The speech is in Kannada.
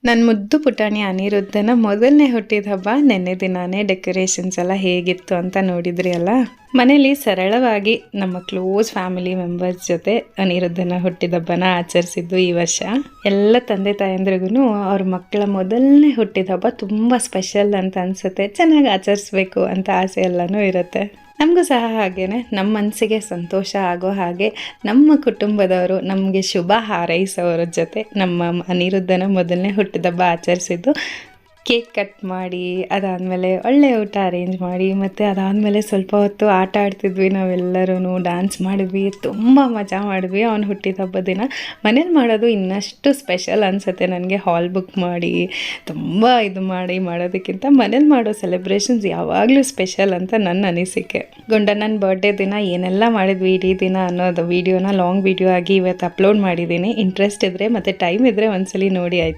ನನ್ನ ಮುದ್ದು ಪುಟಾಣಿ ಅನಿರುದ್ಧನ ಮೊದಲನೇ ಹುಟ್ಟಿದ ಹಬ್ಬ ನೆನ್ನೆ ದಿನಾನೇ ಡೆಕೋರೇಷನ್ಸ್ ಎಲ್ಲ ಹೇಗಿತ್ತು ಅಂತ ನೋಡಿದ್ರಿ ಅಲ್ಲ. ಮನೇಲಿ ಸರಳವಾಗಿ ನಮ್ಮ ಕ್ಲೋಸ್ ಫ್ಯಾಮಿಲಿ ಮೆಂಬರ್ಸ್ ಜೊತೆ ಅನಿರುದ್ಧನ ಹುಟ್ಟಿದ ಹಬ್ಬನ ಆಚರಿಸಿದ್ದು ಈ ವರ್ಷ. ಎಲ್ಲ ತಂದೆ ತಾಯಂದ್ರಿಗೂ ಅವ್ರ ಮಕ್ಕಳ ಮೊದಲನೇ ಹುಟ್ಟಿದ ಹಬ್ಬ ತುಂಬ ಸ್ಪೆಷಲ್ ಅಂತ ಅನಿಸುತ್ತೆ. ಚೆನ್ನಾಗಿ ಆಚರಿಸ್ಬೇಕು ಅಂತ ಆಸೆ ಎಲ್ಲನೂ ಇರುತ್ತೆ. ನಮಗೂ ಸಹ ಹಾಗೇನೆ ನಮ್ಮ ಮನಸ್ಸಿಗೆ ಸಂತೋಷ ಆಗೋ ಹಾಗೆ ನಮ್ಮ ಕುಟುಂಬದವರು ನಮಗೆ ಶುಭ ಹಾರೈಸೋರ ಜೊತೆ ನಮ್ಮ ಅನಿರುದ್ಧನ ಮೊದಲನೇ ಹುಟ್ಟಿದಬ್ಬ ಆಚರಿಸಿದ್ದು. ಕೇಕ್ ಕಟ್ ಮಾಡಿ ಅದಾದಮೇಲೆ ಒಳ್ಳೆಯ ಊಟ ಅರೇಂಜ್ ಮಾಡಿ ಮತ್ತು ಅದಾದಮೇಲೆ ಸ್ವಲ್ಪ ಹೊತ್ತು ಆಟ ಆಡ್ತಿದ್ವಿ, ನಾವೆಲ್ಲರೂ ಡ್ಯಾನ್ಸ್ ಮಾಡಿದ್ವಿ, ತುಂಬ ಮಜಾ ಮಾಡಿದ್ವಿ. ಅವ್ನು ಹುಟ್ಟಿದ ಹಬ್ಬ ದಿನ ಮನೇಲಿ ಮಾಡೋದು ಇನ್ನಷ್ಟು ಸ್ಪೆಷಲ್ ಅನಿಸುತ್ತೆ ನನಗೆ. ಹಾಲ್ ಬುಕ್ ಮಾಡಿ ತುಂಬ ಮಾಡೋದಕ್ಕಿಂತ ಮನೇಲಿ ಮಾಡೋ ಸೆಲೆಬ್ರೇಷನ್ಸ್ ಯಾವಾಗಲೂ ಸ್ಪೆಷಲ್ ಅಂತ ನನ್ನ ಅನಿಸಿಕೆ. ಗಂಡನ ಬರ್ಡೇ ದಿನ ಏನೆಲ್ಲ ಮಾಡಿದ್ವಿ ಇಡೀ ದಿನ ಅನ್ನೋದು ವೀಡಿಯೋನ ಲಾಂಗ್ ವೀಡಿಯೋ ಆಗಿ ಇವತ್ತು ಅಪ್ಲೋಡ್ ಮಾಡಿದ್ದೀನಿ. ಇಂಟ್ರೆಸ್ಟ್ ಇದ್ದರೆ ಮತ್ತು ಟೈಮ್ ಇದ್ದರೆ ಒಂದ್ಸಲಿ ನೋಡಿ ಆಯಿತು.